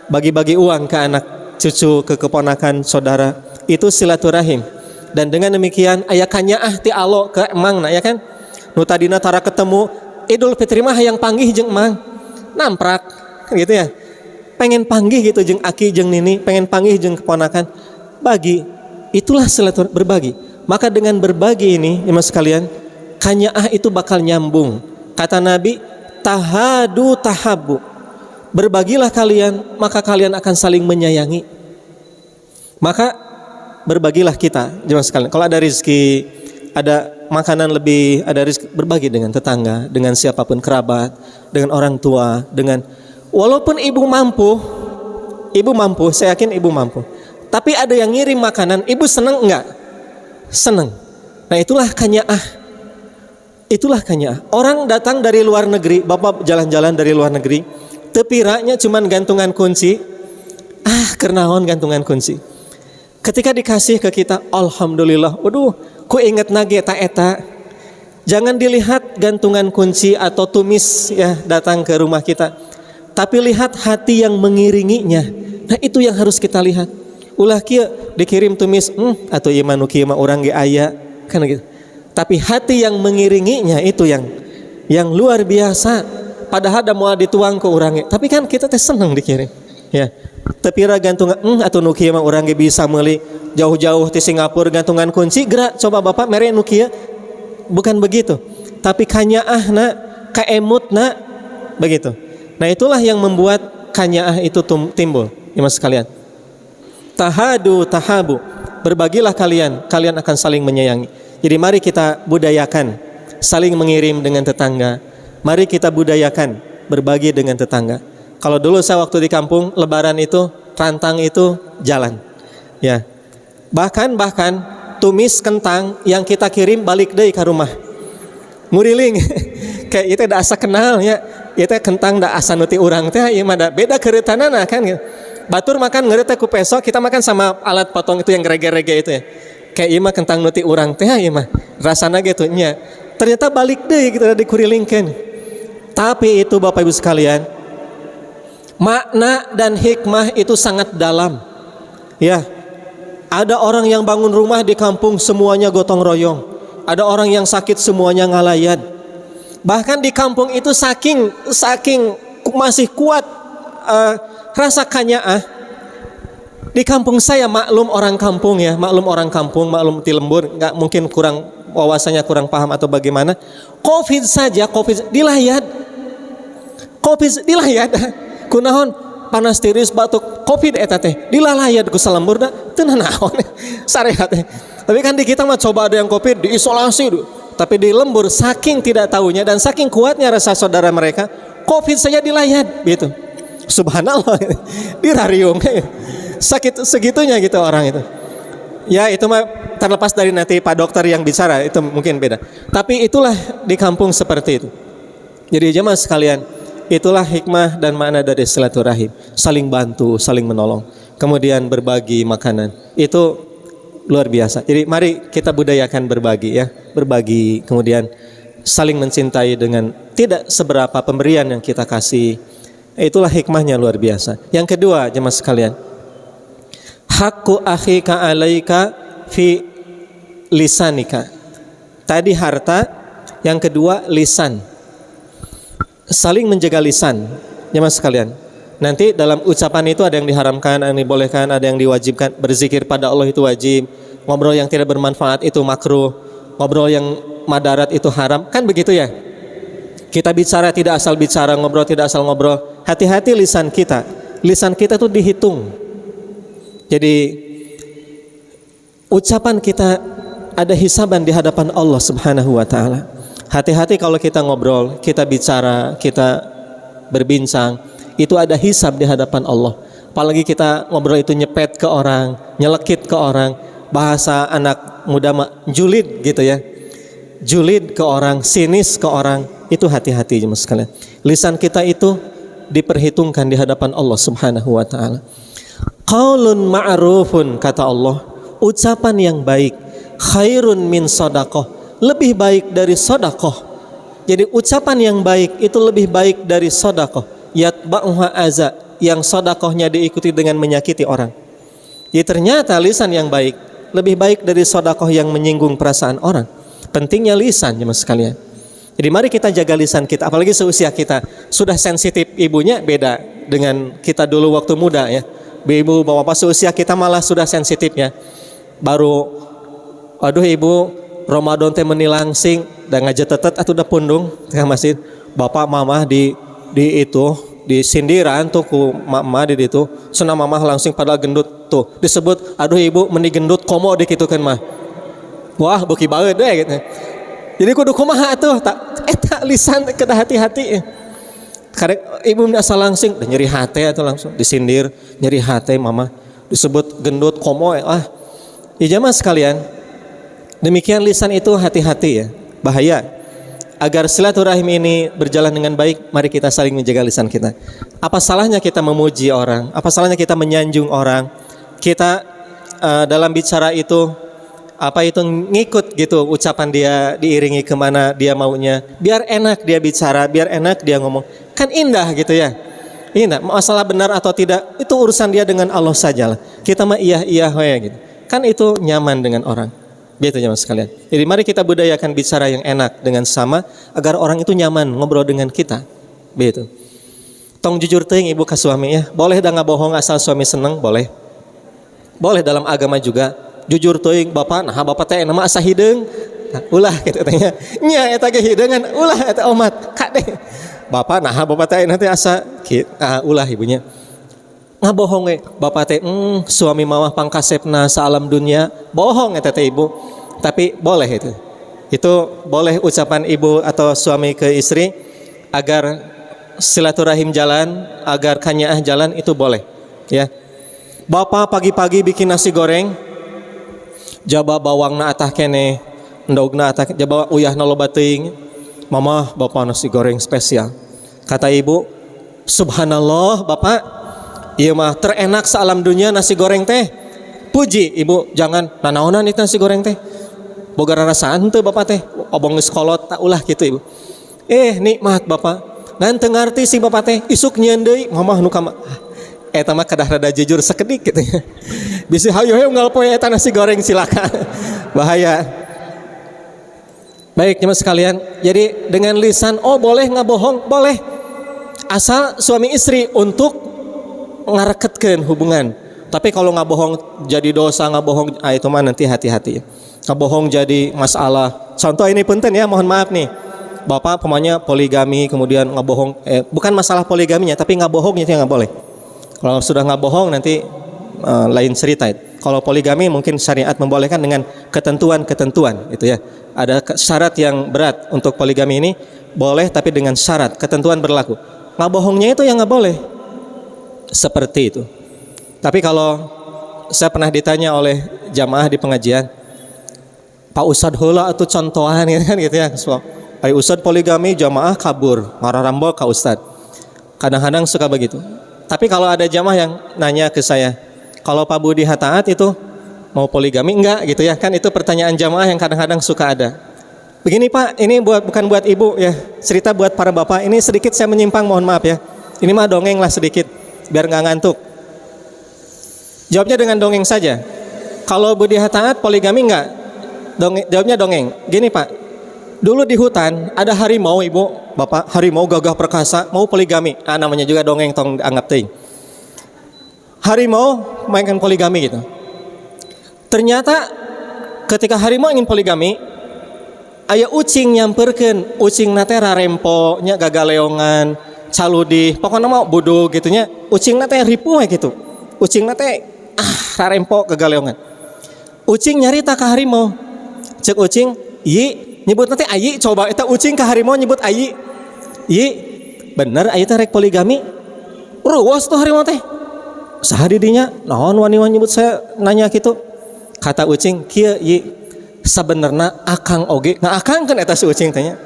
bagi-bagi uang ke anak cucu, ke keponakan saudara, itu silaturahim. Dan dengan demikian aya kanyaah ti alo ke emangna ya kan. Nu tadina tara ketemu Idul Fitri mah hayang panggih jeung emang. Namprak gitu ya. Pengen panggih gitu jeung aki jeung nini, pengen panggih jeung keponakan. Bagi, itulah silaturahim, berbagi. Maka dengan berbagi ini, jemaah sekalian, kanyaah itu bakal nyambung. Kata Nabi, tahadu tahabu. Berbagilah kalian, maka kalian akan saling menyayangi. Maka berbagilah kita, jemaah sekalian. Kalau ada rezeki, ada makanan lebih, ada rezeki, berbagi dengan tetangga, dengan siapapun kerabat, dengan orang tua, dengan walaupun ibu mampu, saya yakin ibu mampu. Tapi ada yang ngirim makanan, ibu seneng enggak? Seneng. Nah itulah kanyaah. Itulah kanyaah. Orang datang dari luar negeri, bapak jalan-jalan dari luar negeri, tepiranya cuman gantungan kunci. Kernaon gantungan kunci. Ketika dikasih ke kita, alhamdulillah. Waduh, ku inget nage ta eta. Jangan dilihat gantungan kunci atau tumis ya datang ke rumah kita. Tapi lihat hati yang mengiringinya. Nah itu yang harus kita lihat. Ulah kieu dikirim tumis, atau ieu mah nu kieu mah urang ge aya kan gitu. Tapi hati yang mengiringinya itu yang luar biasa. Padahal da moal dituang ke urang ge. Tapi kan kita teh seneng dikirim. Ya. Tepira gantungan atau nu kieu mah urang ge bisa meuli jauh-jauh ti Singapura gantungan kunci geura coba Bapak mere nu kieu. bukan begitu. Tapi kanyaahna, kaemutna, begitu. Nah itulah yang membuat kanyaah itu timbul, jemaah sekalian. Tahadu tahabu, berbagilah kalian, kalian akan saling menyayangi. Jadi mari kita budayakan saling mengirim dengan tetangga. Mari kita budayakan berbagi dengan tetangga. Kalau dulu saya waktu di kampung, lebaran itu, rantang itu jalan. Ya. Bahkan tumis kentang yang kita kirim balik deui ke rumah. Nguriling. Kayak itu da asa kenal ya. Itu kentang da asa nuti urang teh ieu mah da beda keuretanana kan. Batur makan ngeureuh teh ku peso, kita makan sama alat potong itu yang rege-rege itu ya. Kayak ieu mah kentang nuti urang teh ieu mah. Rasana gitu nya. Ternyata balik deui gitu dikurilingkeun. Tapi itu Bapak Ibu sekalian, makna dan hikmah itu sangat dalam. Ya. Ada orang yang bangun rumah di kampung semuanya gotong royong. Ada orang yang sakit semuanya ngalayan. Bahkan di kampung itu saking masih kuat rasa kanyaah. Di kampung saya maklum orang kampung ya, maklum di lembur, nggak mungkin kurang wawasannya kurang paham atau bagaimana. Covid dilayat. Kunaon panas tiris batuk covid eta teh dilalayat ku salembur da teu naon sarehat teh. Tapi kan di kita mah coba ada yang covid diisolasi tapi di lembur saking tidak tahunya dan saking kuatnya rasa saudara mereka covid saja dilayat gitu. Subhanallah dirariung sakit segitunya gitu orang itu. Ya itu mah terlepas dari nanti Pak Dokter yang bicara itu mungkin beda. Tapi itulah di kampung seperti itu. Jadi jemaah sekalian, itulah hikmah dan makna dari silaturahim, saling bantu, saling menolong, kemudian berbagi makanan. Itu luar biasa. Jadi mari kita budayakan berbagi ya, berbagi, kemudian saling mencintai dengan tidak seberapa pemberian yang kita kasih. Itulah hikmahnya luar biasa. Yang kedua, jemaah sekalian, haqqu akhika alaika fi lisanika. Tadi harta, yang kedua lisan. Saling menjaga lisan, jemaah sekalian. Nanti dalam ucapan itu ada yang diharamkan, ada yang dibolehkan, ada yang diwajibkan. Berzikir pada Allah itu wajib. Ngobrol yang tidak bermanfaat itu makruh. Ngobrol yang madarat itu haram. Kan begitu ya? Kita bicara tidak asal bicara, ngobrol tidak asal ngobrol. Hati-hati lisan kita. Lisan kita itu dihitung. Jadi ucapan kita ada hisaban di hadapan Allah Subhanahu wa taala. Hati-hati kalau kita ngobrol, kita bicara, kita berbincang, itu ada hisab di hadapan Allah. Apalagi kita ngobrol itu nyepet ke orang, nyelekit ke orang, bahasa anak muda julid gitu ya. Julid ke orang, sinis ke orang, itu hati-hati jemaah sekalian. Lisan kita itu diperhitungkan di hadapan Allah Subhanahu wa taala. Qaulun ma'rufun kata Allah, ucapan yang baik, khairun min shadaqah, lebih baik dari sedekah. Jadi ucapan yang baik itu lebih baik dari sedekah. Yatba'uha aza, yang sedekahnya diikuti dengan menyakiti orang. Jadi ternyata lisan yang baik lebih baik dari sedekah yang menyinggung perasaan orang. Pentingnya lisan jemaah sekalian. Jadi mari kita jaga lisan kita, apalagi seusia kita. Sudah sensitif ibunya beda dengan kita dulu waktu muda ya. Ibu bapak seusia kita malah sudah sensitif ya. Baru aduh ibu Ramadan teh menilangsing dan ngajetetet atuh da pundung tengah masjid. Bapak mamah di itu di sindiran tuh ku mama di itu. Cenah mamah langsung pada gendut tuh. Disebut aduh ibu meni gendut komo dikitukeun mah. Wah beuki baeud deh gitu. Jadi kudu kumaha atuh eta lisan kedah hati-hati. Karek ibu asal langsing nyeri hate atuh langsung disindir, nyeri hate mama. Disebut gendut komo ah. Ya jamaah sekalian, demikian lisan itu hati-hati ya, bahaya. Agar silaturahim ini berjalan dengan baik, mari kita saling menjaga lisan kita. Apa salahnya kita memuji orang? Apa salahnya kita menyanjung orang? Kita dalam bicara itu, apa itu ngikut gitu ucapan dia diiringi kemana dia maunya. Biar enak dia bicara, biar enak dia ngomong. Kan indah gitu ya. Indah, masalah benar atau tidak, itu urusan dia dengan Allah saja lah. Kita mah iya gitu. Kan itu nyaman dengan orang. Gitu jemaah sekalian. Jadi mari kita budayakan bicara yang enak dengan sama agar orang itu nyaman ngobrol dengan kita. Begitu. Tong jujur teuing ibu ka suami ya. Boleh da ngabohong asal suami seneng, boleh. Boleh dalam agama juga. Jujur teuing bapak, nah bapak teh nama asa hideung. ulah gitu tanya nya eta ge hideungan ulah eta omat kade bapak nah bapak teh nanti asa ulah ibunya ngabohong we bapak teh suami mawah pangkasepna saalam dunia bohong eta teh ibu tapi boleh itu boleh ucapan ibu atau suami ke istri agar silaturahim jalan agar kanyaah jalan itu boleh ya. Bapak pagi-pagi bikin nasi goreng jaba bawangna atah kene endogna atah jaba uyahna loba teuing mama bapak nasi goreng spesial kata ibu subhanallah bapak ieu mah terenak saalam dunia nasi goreng teh puji ibu jangan nanaonan itu nasi goreng teh boga rarasaan teu bapak teh obong geus kolot tak ulah kitu ibu nikmat bapak ngan teu ngarti si bapak teh isuk nyieun deui mama nu ka eta mah kadah rada jujur sakedik gitu ya. Bisi hayu unggal poe eta nasi goreng silakan. Bahaya. Baik jemaah sekalian, jadi dengan lisan boleh ngabohong, boleh. Asal suami istri untuk ngareketkeun hubungan. Tapi kalau ngabohong jadi dosa, ngabohong itu mah nanti hati-hati. Ngabohong jadi masalah. Contoh ini punten ya, mohon maaf nih. Bapak pemanya poligami kemudian ngabohong bukan masalah poligaminya tapi ngabohongnya itu yang enggak boleh. Kalau sudah nggak bohong nanti lain cerita. Kalau poligami mungkin syariat membolehkan dengan ketentuan-ketentuan itu ya. Ada syarat yang berat untuk poligami ini boleh tapi dengan syarat ketentuan berlaku. Nggak bohongnya itu yang nggak boleh. Seperti itu. Tapi kalau saya pernah ditanya oleh jamaah di pengajian, Pak Ustad heula atuh contohan gitu ya. Pak Ustad poligami jamaah kabur ngararambo ka Ustad. Kadang-kadang suka begitu. Tapi kalau ada jamaah yang nanya ke saya, kalau Pak Budi Hataat itu mau poligami enggak gitu ya, kan itu pertanyaan jamaah yang kadang-kadang suka ada. Begini Pak, ini bukan buat ibu ya, cerita buat para bapak. Ini sedikit saya menyimpang, mohon maaf ya. Ini mah dongeng lah sedikit, biar nggak ngantuk. Jawabnya dengan dongeng saja. Kalau Budi Hataat poligami enggak? Jawabnya dongeng. Gini Pak, dulu di hutan ada harimau ibu, bapak, harimau gagah perkasa mau poligami. Namanya juga dongeng tong anggap teuing. Harimau mainkan poligami gitu. Ternyata ketika harimau ingin poligami, aya ucing nyamperkeun, ucing nate rarempo nya gagaleongan, caludi, pokoknya mau budug gitunya. Ucing nate ripuh gitu. Ucing nate rarempo gagaleongan. Ucing nyarita ka harimau. Cek ucing, "Yi, nyebut nanti ayi coba eta ucing ke harimau nyebut ayi." "Yi, bener ayi teh rek poligami?" Ruwas tuh harimau teh. Saha di dinya? Naon wani-wani nyebut saya nanya gitu. Kata ucing, "Kieu yi, sabenerna akang oge." Nah akang kan eta si ucing tanya.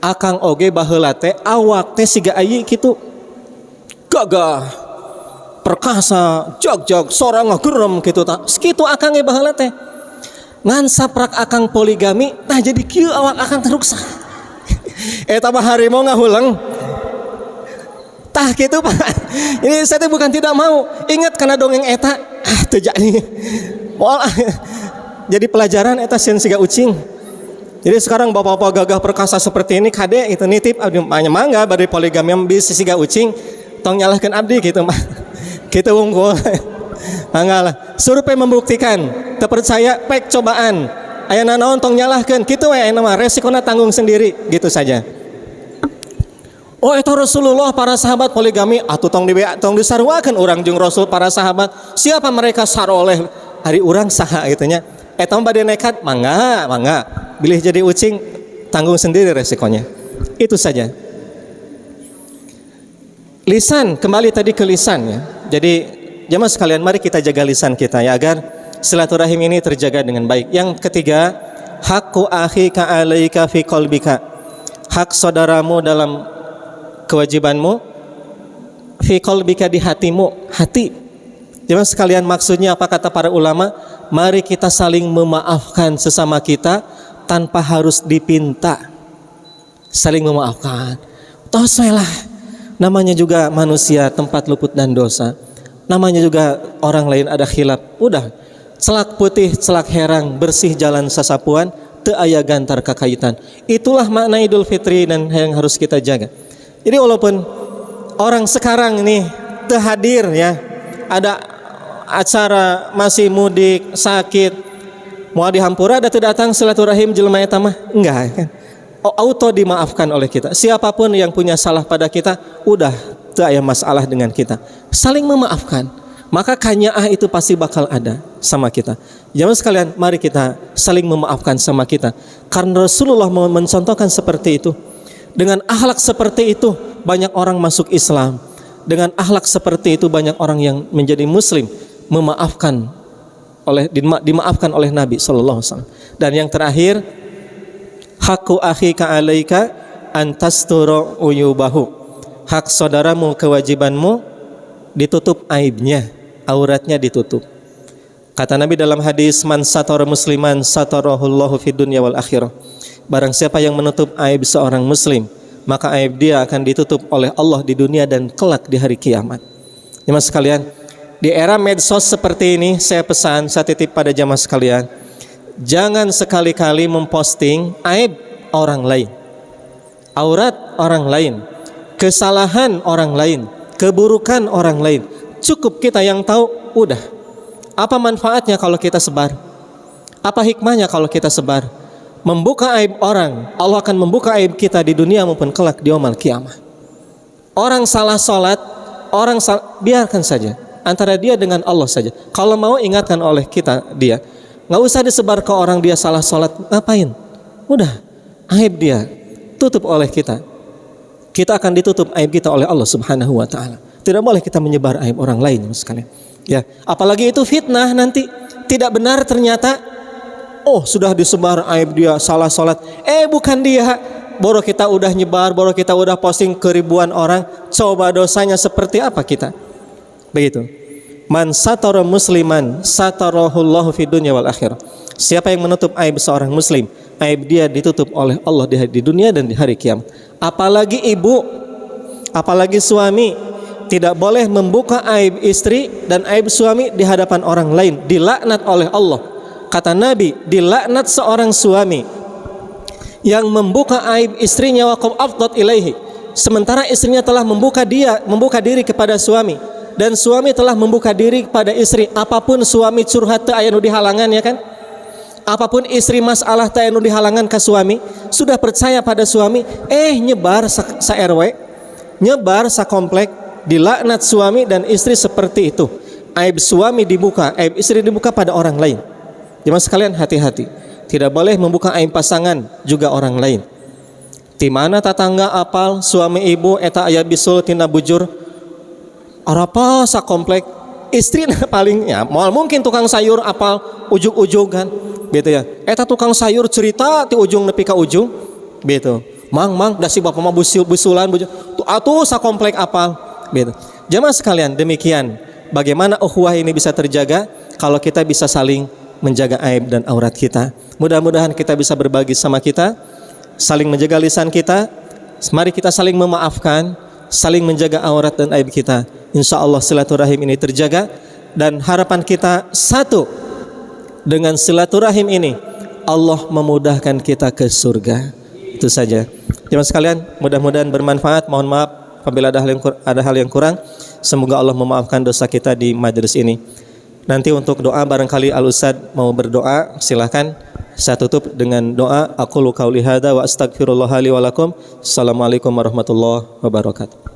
"Akang oge baheula teh awak teh siga ayi kitu. Gagah, perkasa, jag-jag, sorang ngagerem kitu tah. Sakitu akang ge baheula teh. Ngan saprak akang poligami, nah jadi kieu awak akang teruksa." Eta mah harimau ngahuleng. Tah kitu Pak. Ini saya bukan tidak mau. Ingat karena dongeng eta, teu jadi. Moal jadi pelajaran eta sieun siga ucing. Jadi sekarang bapak-bapak gagah perkasa seperti ini kade itu nitip abdi mangga bari poligami bisa siga ucing tong nyalahkeun abdi gitu mah. Kitu unggul. Mangga lah. Survei membuktikan, teu percaya pek cobaan. Aya nanaon tong nyalahkeun kitu we aya mah resikona tanggung sendiri gitu saja. Oh itu Rasulullah para sahabat poligami atuh tong disarwakeun urang jeung Rasul para sahabat. Siapa mereka saroleh hari urang saha gitu nya. Eta bade nekat mangga. Bilih jadi ucing tanggung sendiri resikonya. Itu saja. Lisan, kembali tadi ke lisan ya. Jadi jemaah sekalian mari kita jaga lisan kita ya agar silaturahim ini terjaga dengan baik. Yang ketiga, haqqu akhika 'alaika fi qalbika. Hak saudaramu dalam kewajibanmu fi qalbika di hatimu, hati. Jemaah sekalian maksudnya apa kata para ulama? Mari kita saling memaafkan sesama kita tanpa harus dipinta. Saling memaafkan. Tos lah. Namanya juga manusia tempat luput dan dosa. Namanya juga orang lain ada khilaf. Udah. Celak putih, celak herang, bersih jalan sasapuan, teu aya gantar kakaitan. Itulah makna Idul Fitri dan yang harus kita jaga. Jadi walaupun orang sekarang ini teu hadir ya, ada acara masih mudik, sakit, Mau dihampura ada datang silaturahim jelema eta mah enggak kan. Auto dimaafkan oleh kita. Siapapun yang punya salah pada kita, udah teu aya masalah dengan kita. Saling memaafkan. Maka kanyaah itu pasti bakal ada sama kita. Jamaah sekalian, mari kita saling memaafkan sama kita. Karena Rasulullah mencontohkan seperti itu. Dengan akhlak seperti itu banyak orang masuk Islam. Dengan akhlak seperti itu banyak orang yang menjadi muslim, dimaafkan oleh Nabi sallallahu alaihi wasallam. Dan yang terakhir, haqqu akhika 'alaika an tastura uyubahu. Hak saudaramu, kewajibanmu ditutup aibnya, auratnya ditutup. Kata Nabi dalam hadis, man satara musliman satarahullahu fid dunya wal akhirah. Barang siapa yang menutup aib seorang muslim, maka aib dia akan ditutup oleh Allah di dunia dan kelak di hari kiamat. Jemaah sekalian, di era medsos seperti ini, saya pesan, saya titip pada jamaah sekalian, jangan sekali-kali memposting aib orang lain, aurat orang lain, kesalahan orang lain, keburukan orang lain. Cukup kita yang tahu, udah. Apa manfaatnya kalau kita sebar? Apa hikmahnya kalau kita sebar? Membuka aib orang, Allah akan membuka aib kita di dunia maupun kelak di yaumul qiyamah. Orang salah salat, biarkan saja, antara dia dengan Allah saja. Kalau mau ingatkan oleh kita dia, nggak usah disebar ke orang dia salah salat, ngapain? Udah, aib dia tutup oleh kita. Kita akan ditutup aib kita oleh Allah Subhanahu wa taala. Tidak boleh kita menyebar aib orang lain, sekalian. Ya, apalagi itu fitnah nanti tidak benar ternyata. Oh, sudah disebar aib dia salah salat. Bukan dia. Baru kita udah nyebar, baru kita udah posting ke ribuan orang. Coba dosanya seperti apa kita? Begitu. Man satara musliman satarahullahu fid dunya wal akhirah. Siapa yang menutup aib seorang muslim, aib dia ditutup oleh Allah di dunia dan di hari kiamat. Apalagi ibu, apalagi suami, tidak boleh membuka aib istri dan aib suami di hadapan orang lain, dilaknat oleh Allah. Kata Nabi, dilaknat seorang suami yang membuka aib istrinya wa qad afdat ilaihi, sementara istrinya telah membuka diri kepada suami, dan suami telah membuka diri kepada istri. Apapun suami curhat teu aya nu dihalangan, ya kan? Apapun istri masalah teu aya nu dihalangan ka suami, sudah percaya pada suami, nyebar sa RW, nyebar sa komplek, dilaknat suami dan istri seperti itu. Aib suami dibuka, aib istri dibuka pada orang lain. Jemaah sekalian, hati-hati. Tidak boleh membuka aib pasangan juga orang lain. Di mana tetangga apal suami ibu eta aya bisul tina bujur, arapa sa komplek, istri paling ya moal mungkin tukang sayur apal ujug-ujug kan, gitu ya. Eta tukang sayur cerita ti ujung nepi ka ujung, gitu. Mang da si bapa mah busulan bujur. Atuh sa komplek apal, gitu. Jemaah sekalian, demikian bagaimana ukhuwah ini bisa terjaga kalau kita bisa saling menjaga aib dan aurat kita. Mudah-mudahan kita bisa berbagi sama kita, saling menjaga lisan kita. Mari kita saling memaafkan, saling menjaga aurat dan aib kita. Insya Allah silaturahim ini terjaga, dan harapan kita satu, dengan silaturahim ini Allah memudahkan kita ke surga. Itu saja. Jemaah sekalian, mudah-mudahan bermanfaat. Mohon maaf apabila ada hal yang kurang. Semoga Allah memaafkan dosa kita di majelis ini. Nanti untuk doa barangkali Al-Ustadz mau berdoa, silahkan. Saya tutup dengan doa. Aqulu qauli hadza wa astaghfirullah li wa lakum. Assalamualaikum warahmatullahi wabarakatuh.